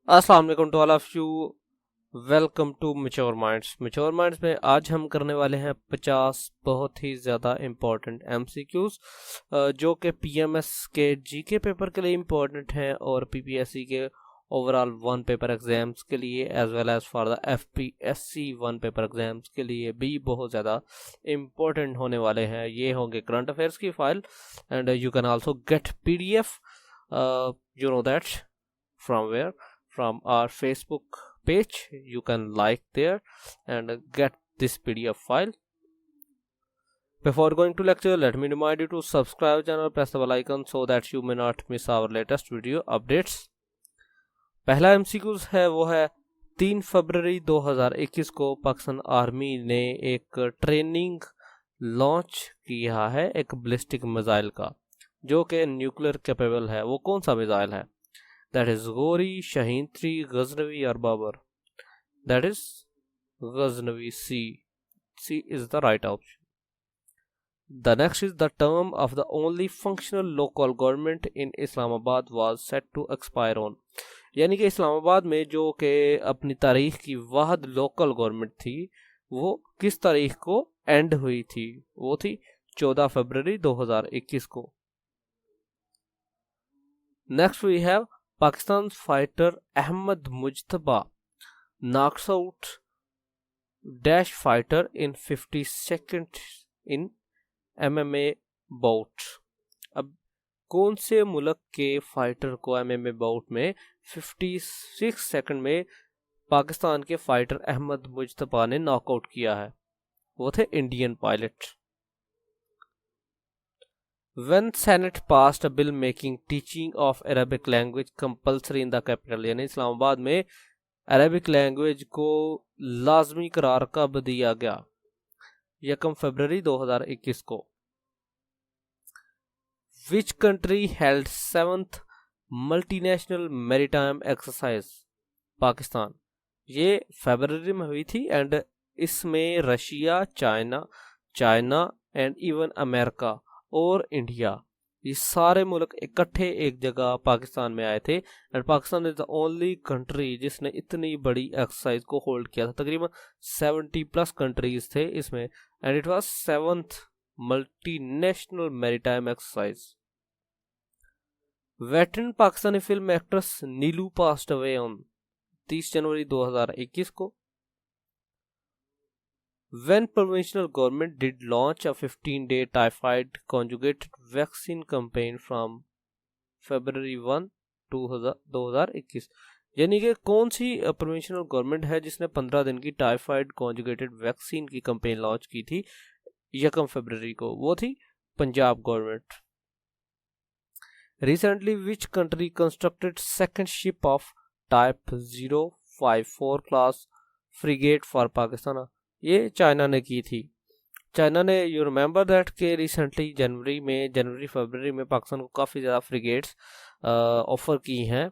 अस्सलाम वालेकुम to all of you. Welcome to mature minds. Mature minds में आज हम करने वाले हैं 50 बहुत ही ज़्यादा इम्पोर्टेंट एमसीक्यूज जो कि पीएमएस के जीके पेपर के लिए इम्पोर्टेंट हैं और पीपीएससी के ओवरऑल वन पेपर एग्जाम्स के लिए as well as for the FPSC one paper exams के लिए भी बहुत ज़्यादा इम्पोर्टेंट होने वाले हैं। ये होंगे करंट अफेयर्स की file and you can also get PDF, you know that from where? From our Facebook page. You can like there and get this PDF file. Before going to lecture, let me remind you to subscribe channel, press the bell icon so that you may not miss our latest video updates. पहला MCQ है वो है 3 फरवरी 2021 को Pakistan army ने एक training launch किया है एक बैलिस्टिक मिसाइल का जो कि न्यूक्लियर कैपेबल है। वो कौन सा मिसाइल है? That is Ghori, Shaheen 3, Ghaznavi or Babur. That is Ghaznavi C. C is the right option. The next is the term of the only functional local government in Islamabad was set to expire on. यानी कि इस्लामाबाद में जो कि अपनी तारीख की वाहद local government थी वो किस तारीख को एंड हुई थी? वो थी 14 फरवरी 2021 को। Next we have Pakistan's fighter Ahmed Mujtaba knocks out dash fighter in 50 seconds in MMA bout। अब कौन से मुल्क के फाइटर को MMA बाउट में 56 सेकंड में पाकिस्तान के फाइटर अहमद मुजतबा ने नॉकआउट किया है? वो थे Indian pilot. When Senate passed a bill making teaching of Arabic language compulsory in the capital, यानी इस्लामाबाद में अरबिक लैंग्वेज को लाजमी करार कब दिया गया? 1 फरवरी 2021 को। Which country held 7th multinational maritime exercise? Pakistan. ये फरवरी में हुई थी एंड इसमें Russia, China and even America और इंडिया, ये सारे मुल्क इकट्ठे एक जगह पाकिस्तान में आए थे and Pakistan is the only country जिसने इतनी बड़ी एक्सरसाइज को होल्ड किया था। तकरीबन 70+ कंट्रीज थे इसमें and it was 7th multinational maritime exercise. Veteran Pakistani film actress Neelu passed away on 30 जनवरी 2021 को। When provincial government did launch a 15-day typhoid conjugated vaccine campaign from February 1, 2021, यानी कि कौन सी प्रोविंशियल गवर्नमेंट है जिसने 15 दिन की टाइफाइड कॉन्जुगेटेड वैक्सीन की campaign launch की थी 1 फरवरी को? वो थी Punjab government. Recently, which country constructed second ship of type 054 class frigate for Pakistan? ये चाइना ने की थी। चाइना ने, यू रिमेंबर दैट के रिसेंटली जनवरी फरवरी में पाकिस्तान को काफ़ी ज़्यादा फ्रिगेट्स ऑफर की हैं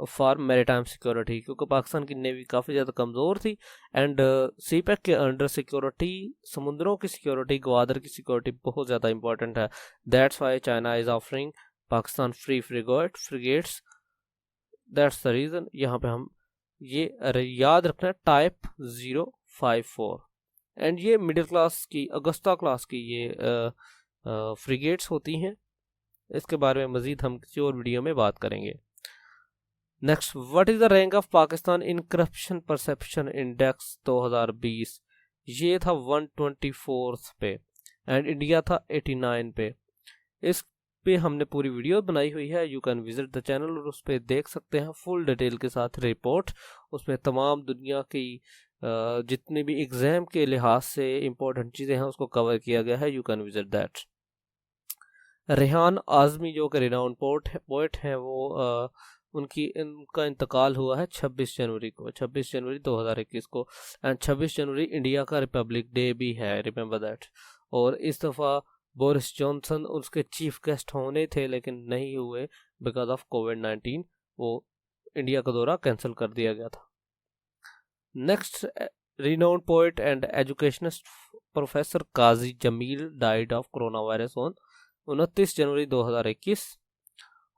फॉर मैरीटाइम सिक्योरिटी, क्योंकि पाकिस्तान की नेवी काफ़ी ज़्यादा कमज़ोर थी एंड सी पैक के अंडर सिक्योरिटी, समुद्रों की सिक्योरिटी, ग्वादर की सिक्योरिटी बहुत ज़्यादा इंपॉर्टेंट है। That's why China is offering Pakistan free frigates. That's the reason. यहाँ पे हम ये याद रखना है, टाइप 054 एंड ये मिडिल क्लास की, अगस्ता क्लास की ये फ्रिगेट्स होती हैं। इसके बारे में मजीद हम किसी और वीडियो में बात करेंगे। Next, what is the rank of Pakistan in corruption perception index 2020? ये था 124 पे एंड इंडिया था 89 पे। इस पे हमने पूरी वीडियो बनाई हुई है, you can visit the channel और उस पर देख सकते हैं फुल डिटेल के साथ रिपोर्ट। उसमें तमाम दुनिया की जितने भी एग्जाम के लिहाज से इम्पोर्टेंट चीज़ें हैं उसको कवर किया गया है, you can visit that. Rehan Azmi जो कि रिनाउंड पोएट हैं वो उनका इंतकाल हुआ है 26 जनवरी 2021 को एंड 26 जनवरी इंडिया का रिपब्लिक डे भी है, रिमेंबर दैट। और इस दफ़ा बोरिस जॉनसन उसके चीफ गेस्ट होने थे लेकिन नहीं हुए बिकॉज ऑफ कोविड-19, वो इंडिया का दौरा कैंसिल कर दिया गया था। Next, renowned poet and educationist professor Qazi Jamil died of corona virus on 29 January 2021।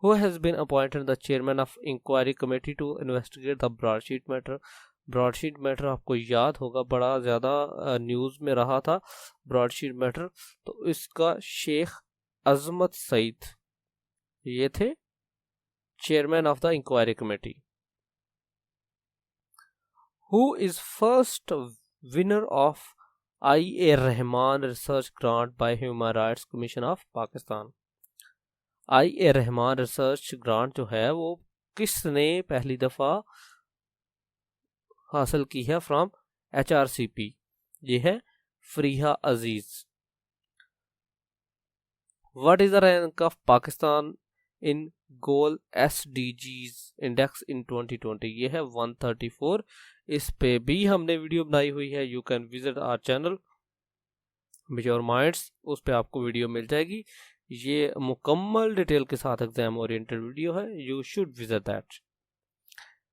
who has been appointed the chairman of inquiry committee to investigate the broadsheet matter. Broadsheet matter आपको याद होगा, बड़ा ज़्यादा न्यूज़ में रहा था ब्रॉडशीट मैटर। तो इसका शेख अजमत सईद ये थे chairman of the inquiry committee. Who is first winner of IA Rehman research grant by human rights commission of Pakistan. IA Rehman research grant जो है वो किसने पहली दफ़ा हासिल की है फ्रॉम HRCP? ये है Fariha Aziz. What is the rank of Pakistan in goal SDGs index in 2020? ये है 134। इस पे भी हमने वीडियो बनाई हुई है। You can visit our channel mature minds, उस पे आपको वीडियो मिल जाएगी। ये मुकम्मल डिटेल के साथ एग्जाम ओरिएंटेड वीडियो है, you should visit that.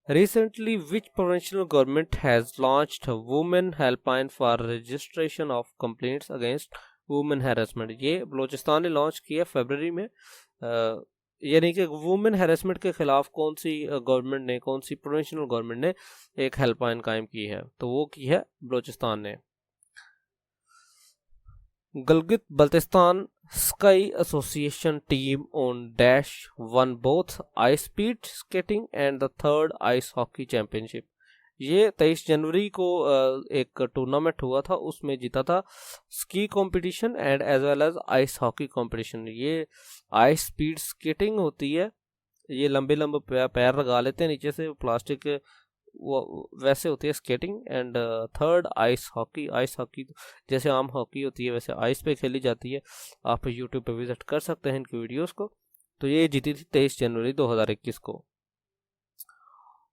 Recently, which provincial government has launched a women helpline for registration of complaints against women harassment? ये बलोचिस्तान ने लॉन्च किया फरवरी में। यानी कि वुमेन हैरेसमेंट के खिलाफ कौन सी गवर्नमेंट ने, कौन सी प्रोविंशियल गवर्नमेंट ने एक हेल्पलाइन कायम की है, तो वो की है बलोचिस्तान ने। Gilgit Baltistan sky association team on dash one both ice speed skating and the third ice hockey championship. ये 23 जनवरी को एक टूर्नामेंट हुआ था, उसमें जीता था ski competition and as well as ice hockey competition. ये आइस स्पीड स्केटिंग होती है, ये लंबे लंबे पैर लगा लेते हैं नीचे से प्लास्टिक के, वो वैसे होती है skating. And third ice hockey. Ice hockey जैसे आम हॉकी होती है वैसे आइस पे खेली जाती है। आप यूट्यूब पे विजिट कर सकते हैं इनकी वीडियोस को। तो ये जीती थी 23 जनवरी 2021 को।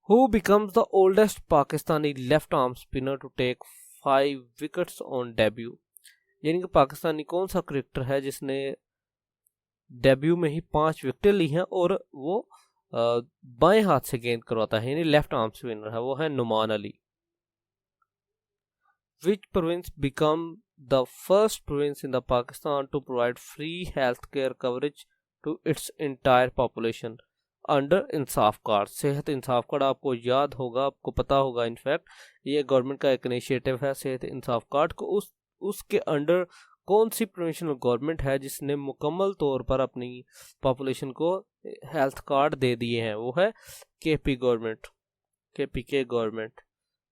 Who becomes the oldest Pakistani left arm spinner to take 5 wickets on debut? यानी कि पाकिस्तानी कौन सा क्रिकेटर है जिसने डेब्यू में ही 5 विकेटें ली हैं और वो बाएं हाथ से गेंद करवाता है, यानी लेफ्ट आर्म स्पिनर है, वो है Noman Ali. Which province become the first province in the Pakistan to provide free healthcare coverage to its entire population under Insaf card? सेहत इंसाफ कार्ड आपको याद होगा, आपको पता होगा, इनफैक्ट ये गवर्नमेंट का एक इनिशिएटिव है सेहत इंसाफ कार्ड को। उसके अंडर कौन सी प्रोविंशियल गवर्नमेंट है जिसने मुकम्मल तौर पर अपनी पॉपुलेशन को हेल्थ कार्ड दे दिए हैं? वो है KP government, KPK government.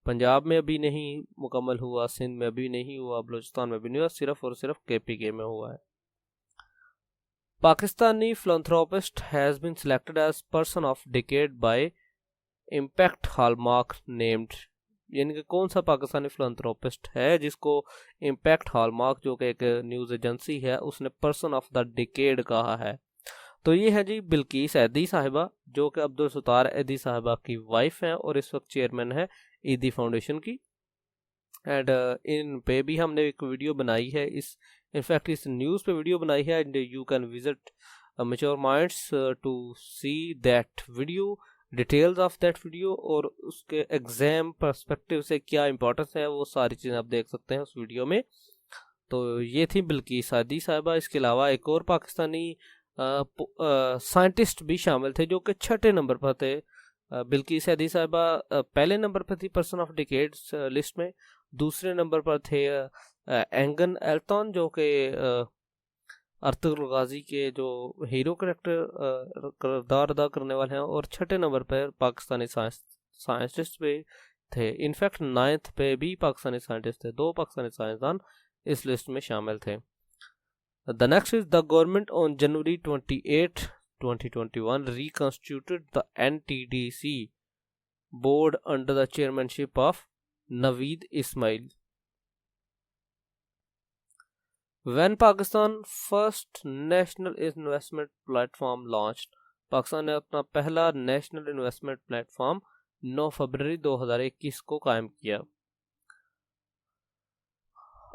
Punjab में अभी नहीं मुकम्मल हुआ, सिंध में अभी नहीं हुआ, बलूचिस्तान में भी नहीं हुआ, सिर्फ और सिर्फ KPK में हुआ है। Pakistani philanthropist has been selected as person of decade by Impact Hallmark named। यानी कि कौन सा पाकिस्तानी फिलंथ्रोपिस्ट है जिसको इम्पैक्ट हॉलमार्क जो कि एक न्यूज़ एजेंसी है उसने पर्सन ऑफ द डिकेड कहा है? तो ये है जी बिल्किस ऐदी साहिबा, जो कि अब्दुल सत्तार ऐदी साहिबा की वाइफ हैं और इस वक्त चेयरमैन है ईदी फाउंडेशन की। एंड इन पे भी हमने एक वीडियो बनाई है, इनफैक्ट इस न्यूज़ पे वीडियो बनाई है। And you can visit mature minds to see that video, details of that video, और उसके एग्जाम पर्सपेक्टिव से क्या इंपॉर्टेंस है वो सारी चीज़ें आप देख सकते हैं उस वीडियो में। तो ये थी बिल्किस ऐदी साहिबा। इसके अलावा एक और पाकिस्तानी साइंटिस्ट भी शामिल थे जो कि 6ठे नंबर पर थे। बिल्किस ऐदी साहिबा पहले नंबर पर थी पर्सन ऑफ डिकेड्स लिस्ट में, दूसरे नंबर पर थे एंगन एल्टन जो कि अर्तुगरुल गाजी के जो हीरो करेक्टर किरदार अदा करने वाले हैं, और 6ठे नंबर पर पाकिस्तानी साइंटिस्ट भी थे। इनफैक्ट 9th पे भी पाकिस्तानी साइंटिस्ट थे, 2 पाकिस्तानी साइंसदान इस लिस्ट में शामिल थे। The next is the government on January 28, 2021 reconstituted the NTDC board under the chairmanship of Naveed Ismail. When Pakistan first national investment platform launched, Pakistan ने अपना पहला नेशनल इन्वेस्टमेंट प्लेटफॉर्म 9 फरवरी 2021 को कायम किया।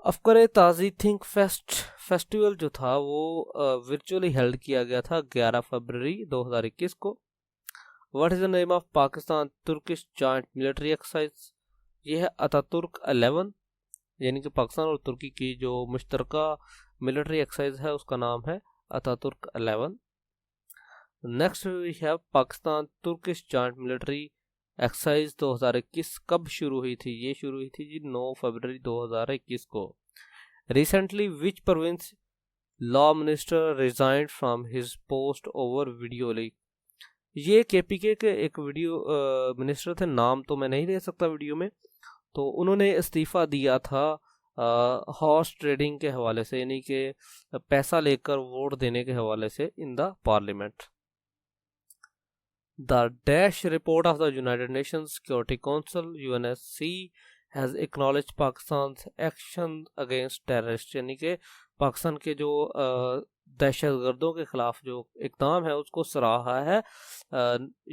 अफकर ताज़ी थिंक फेस्टिवल जो था वो वर्चुअली हेल्ड किया गया था 11 फरवरी 2021 को। What is the name of Pakistan Turkish joint military exercise? ये है अतातुर्क 11, यानी कि पाकिस्तान और तुर्की की जो मुश्तरका मिलिट्री एक्सरसाइज है उसका नाम है Ataturk 11। Next we have Pakistan Turkish joint military exercise 2021 कब शुरू हुई थी? ये शुरू हुई थी जी 9 फरवरी 2021 को। Recently which province law minister resigned from his post over video leak? ये केपीके के एक वीडियो मिनिस्टर थे, नाम तो मैं नहीं ले सकता वीडियो में, तो उन्होंने इस्तीफ़ा दिया था हॉर्स ट्रेडिंग के हवाले से, यानी कि पैसा लेकर वोट देने के हवाले से in the parliament. The dash report of the United Nations security council UNSC has acknowledge Pakistan action against terrorist, यानी कि पाकिस्तान के जो दहशत गर्दों के खिलाफ जो इक़दाम है उसको सराहा है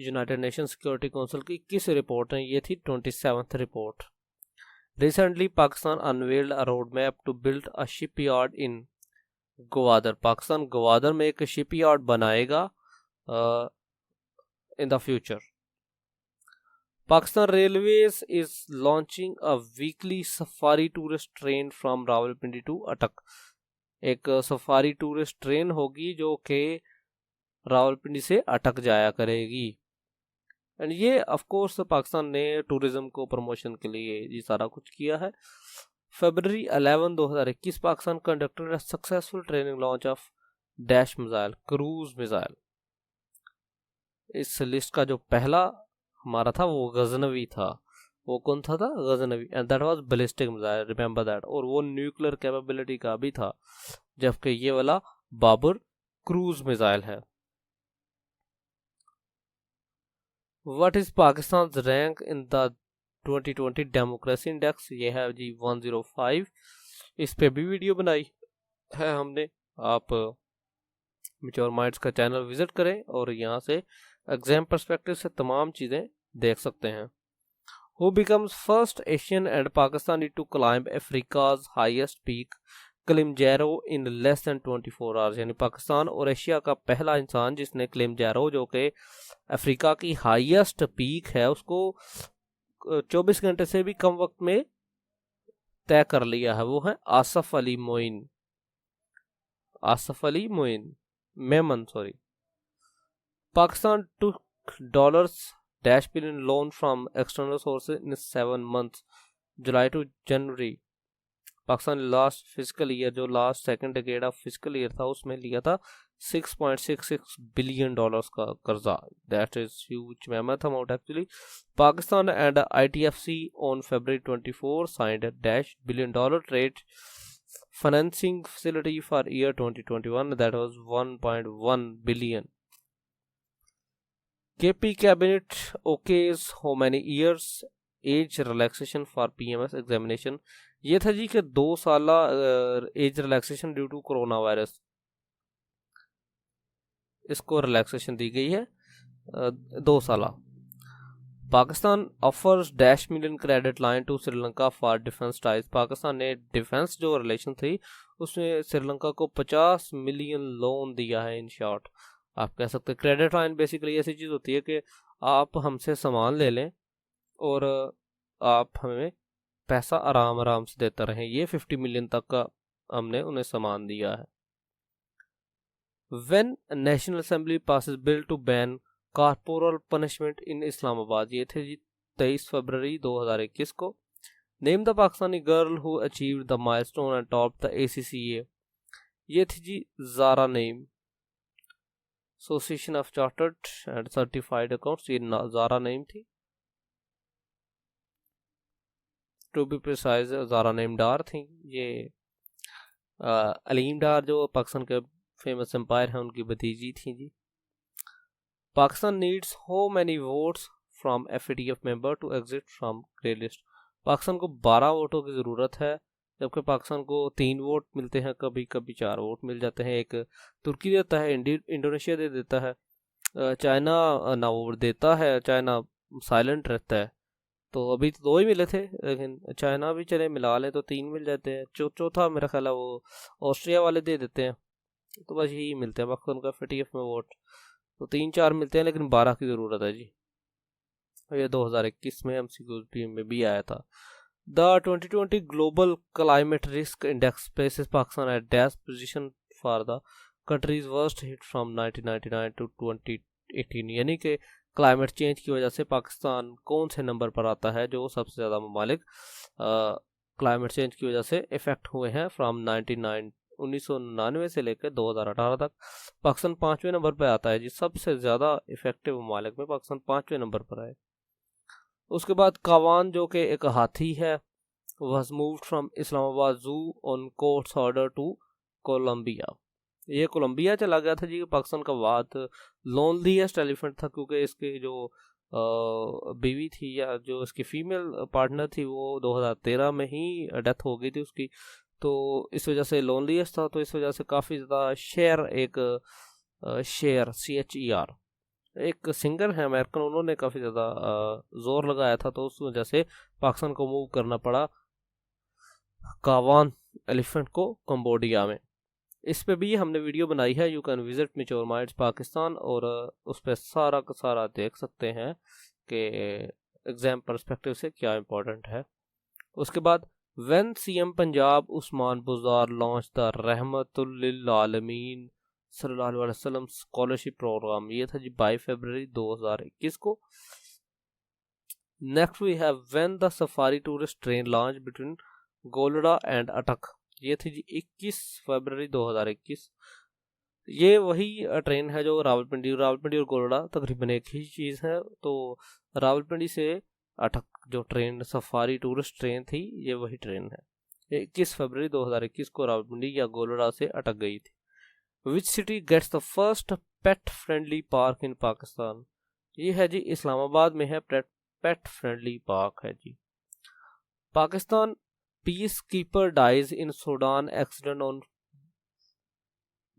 यूनाइटेड नेशन सिक्योरिटी काउंसिल की। किस रिपोर्ट है? ये थी 27th report. Recently Pakistan unveiled a road map to build a shipyard in Gwadar. Pakistan Gwadar में एक शिपयार्ड बनाएगा in the future. Pakistan Railways is launching a weekly safari tourist train from Rawalpindi to Attock. एक safari tourist train होगी जो कि रावलपिंडी से अटक जाया करेगी। एंड ये ऑफ कोर्स पाकिस्तान ने टूरिज्म को प्रमोशन के लिए ये सारा कुछ किया है। फरवरी 11 2021 Pakistan conducted a successful training launch of dash missile cruise missile. इस लिस्ट का जो पहला हमारा था वो गजनवी था। वो कौन था Ghaznavi, and that was ballistic missile, remember that. और वो न्यूक्लियर कैपेबिलिटी का भी था, जबकि ये वाला बाबर क्रूज मिसाइल है। What is Pakistan rank in the 2020 democracy index? ये है जी 105। इस पे भी वीडियो बनाई है हमने, आप मैच्योर माइंड्स का चैनल विजिट करें और यहाँ से एग्जाम पर्सपेक्टिव से तमाम चीज़ें देख सकते हैं। Who becomes first Asian and Pakistani to climb Africa's highest peak Kilimanjaro in less than 24 hours? यानी पाकिस्तान और एशिया का पहला इंसान जिसने किलिमंजारो, जो कि अफ्रीका की हाईएस्ट पीक है, उसको 24 घंटे से भी कम वक्त में तय कर लिया है। वो है Asif Ali Moin, Memon sorry. Pakistan took $billion loan from external sources in 7 months, July to January. Pakistan last physical year, जो last second decade of physical year था, उसमें लिया था $6.66 billion का कर्जा। That is huge mammoth amount actually. Pakistan and ITFC on February 24 signed a $1 billion trade financing facility for year 2021, that was $1.1 billion. KP cabinet okays how many years age relaxation for PMS examination? ये था जी कि 2 साल age relaxation due to corona virus, इसको relaxation दी गई है 2 साल। Pakistan offers $1 million credit line to Sri Lanka for defence ties. Pakistan ने डिफेंस जो रिलेशन थी उसमें श्रीलंका को $50 million लोन दिया है। इन शॉर्ट आप कह सकते हैं क्रेडिट लाइन बेसिकली ऐसी चीज़ होती है कि आप हमसे सामान ले लें और आप हमें पैसा आराम से देते रहें। ये 50 मिलियन तक का हमने उन्हें सामान दिया है। When National Assembly passes bill to ban corporal punishment in Islamabad, ये थे जी 23 फरवरी 2021 को। Name the Pakistani girl who achieved the milestone and top the ACCA, ये थी जी Zara Naeem. Association of chartered and certified accounts, ये ज़ारा नईम थी। To be precise Zara Naeem Dar थी। ये अलीम डार जो पाकिस्तान के फेमस एम्पायर हैं उनकी भतीजी थी जी। Pakistan needs how many votes from FATF member to exit from grey list? Pakistan को 12 वोटों की ज़रूरत है, जबकि पाकिस्तान को 3 वोट मिलते हैं, कभी कभी 4 वोट मिल जाते हैं। एक तुर्की देता है, इंडोनेशिया दे देता है, चाइना ना वोट देता है, चाइना साइलेंट रहता है। तो अभी तो 2 ही मिले थे, लेकिन चाइना भी चले मिला लें तो 3 मिल जाते हैं। चौथा मेरा ख्याल है वो ऑस्ट्रिया वाले दे देते हैं। तो बस यही मिलते हैं पाकिस्तान का FATF में वोट, तो 3-4 मिलते हैं, लेकिन 12 की ज़रूरत है जी। ये 2021 में MCQ में भी आया था। The 2020 Global Climate Risk Index places Pakistan at dash position for the countries worst hit from 1999 to 2018, यानी कि क्लाइमेट चेंज की वजह से पाकिस्तान कौन से नंबर पर आता है जो सबसे ज़्यादा ममालिक क्लाइमेट चेंज की वजह से इफ़ेक्ट हुए हैं फ्राम 1999 से लेकर 2018 तक। पाकिस्तान 5वें नंबर पर आता है जी, सबसे ज़्यादा इफ़ेक्टिव ममालिक में पाकिस्तान 5वें नंबर पर है। उसके बाद कावान जो कि एक हाथी है, was moved from Islamabad zoo on court's order to Colombia. ये कोलंबिया चला गया था जी। पाकिस्तान का बहुत लोनलीएस्ट एलिफेंट था, क्योंकि इसके जो बीवी थी या जो इसकी फीमेल पार्टनर थी वो 2013 में ही डेथ हो गई थी उसकी, तो इस वजह से लोनलीएस्ट था। तो इस वजह से काफ़ी ज़्यादा शेयर CHER एक सिंगर है अमेरिकन, उन्होंने काफ़ी ज़्यादा जोर लगाया था, तो उस वजह से पाकिस्तान को मूव करना पड़ा कावान एलिफेंट को कंबोडिया में। इस पे भी हमने वीडियो बनाई है, you can visit mature minds Pakistan, और उस पर सारा का सारा देख सकते हैं कि एग्जाम पर्सपेक्टिव से क्या इम्पोर्टेंट है। उसके बाद when CM Punjab Usman Buzdar launch the रहमतुल लिल आलमीन सल्लल्लाहु अलैहि वसल्लम स्कॉलरशिप प्रोग्राम, ये था जी 22 फरवरी 2021 को। Next we have when the safari tourist train launch between Golra and Attock, ये थी जी 21 फरवरी 2021। ये वही ट्रेन है जो रावलपिंडी और गोलड़ा तकरीबन एक ही चीज़ है। तो रावलपिंडी से अटक जो ट्रेन सफारी टूरिस्ट ट्रेन थी, ये वही ट्रेन है। 21 फरवरी 2021 को रावलपिंडी या गोलड़ा से अटक गई थी। Which city gets the first pet friendly park in Pakistan, ये है जी इस्लामाबाद में है पेट फ्रेंडली पार्क है जी। Pakistan peace keeper dies in Sudan accident on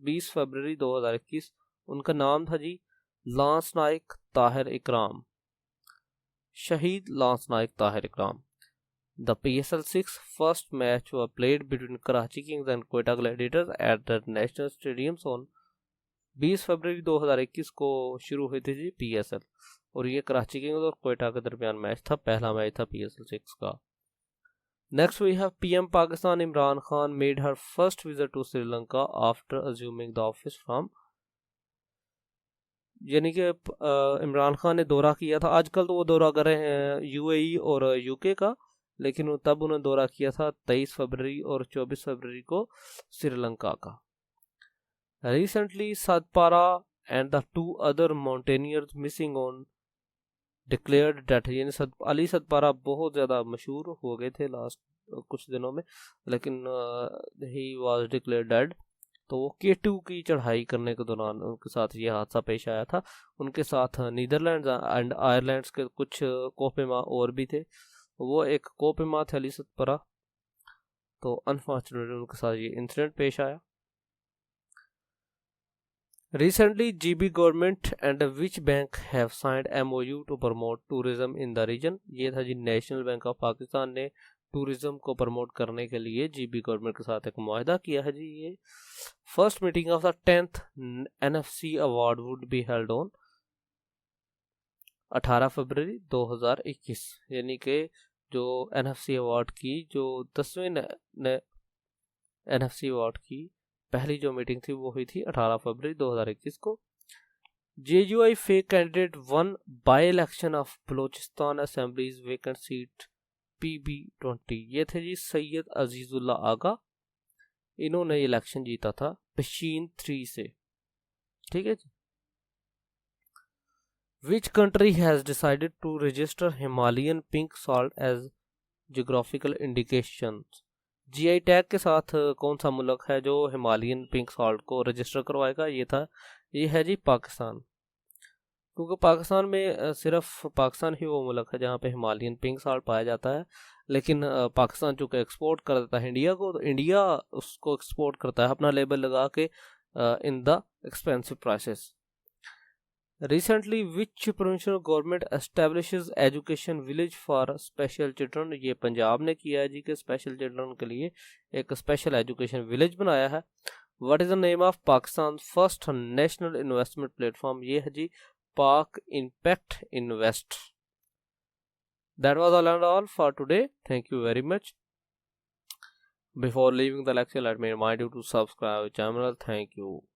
20 फरवरी 2021, उनका नाम था जी लांस नाइक ताहिर इकराम, शहीद lance Naik Tahir Ikram. The PSL 6 first match were played between Karachi Kings and Quetta Gladiators at the national stadiums on 20 फरवरी 2021 को शुरू हुई थी जी PSL, और ये कराची किंग्स और क्वेटा के दरमियान मैच था, पहला मैच था PSL 6 का। Next we have PM Pakistan Imran Khan made her first visit to Sri Lanka after assuming the office from, यानी कि इमरान खान ने दौरा किया था। आजकल तो वो दौरा कर रहे हैं UAE और UK का, लेकिन तब उन्होंने दौरा किया था 23 फरवरी और 24 फरवरी को श्रीलंका का। Recently Satpara and the two other mountaineers missing on declared death, यानी अली सतपारा बहुत ज़्यादा मशहूर हो गए थे लास्ट कुछ दिनों में, लेकिन ही वाज डिक्लेयर्ड डेड। तो वो K2 की चढ़ाई करने के दौरान उनके साथ ये हादसा पेश आया था। उनके साथ नीदरलैंड्स एंड आयरलैंड्स के कुछ कोपेमा और भी थे, वो एक कोपेमा थे अली सतपारा, तो अनफॉर्चुनेटली उनके साथ ये इंसिडेंट पेश आया। Recently, GB government and which bank have signed MOU to promote tourism in the region, ये था जी नेशनल बैंक ऑफ पाकिस्तान ने टूरिज्म को प्रमोट करने के लिए GB गवर्नमेंट के साथ एक मुआहदा किया है जी। ये first meeting of the 10th NFC award would be held on 18 फरवरी 2021, यानी कि जो NFC अवार्ड की जो 10वें NFC अवार्ड की पहली जो मीटिंग थी वो हुई थी 18 फरवरी 2021 को। JUI fake candidate one by election of Balochistan assemblies vacant seat PB20, ये थे जी सैयद अजीजुल्ला आगा, इन्होंने इलेक्शन जीता था पशीन 3 से, ठीक है जी। Which country has decided to register Himalayan pink salt as geographical indication, GI tag के साथ कौन सा मुल्क है जो हिमालयन पिंक सॉल्ट को रजिस्टर करवाएगा, ये है जी पाकिस्तान। क्योंकि पाकिस्तान में सिर्फ पाकिस्तान ही वो मुल्क है जहाँ पे हिमालयन पिंक सॉल्ट पाया जाता है, लेकिन पाकिस्तान चूँकि एक्सपोर्ट कर देता है इंडिया को, तो इंडिया उसको एक्सपोर्ट करता है अपना लेबल लगा के in the expensive prices. Recently which provincial government establishes education village for special children, ये पंजाब ने किया है जी कि स्पेशल चिल्ड्रन के लिए एक स्पेशल एजुकेशन विलेज बनाया है। What is the name of Pakistan first national investment platform, ये है जी Pak impact invest. That was all for today, thank you very much. Before leaving the lecture let me remind you to subscribe channel, thank you.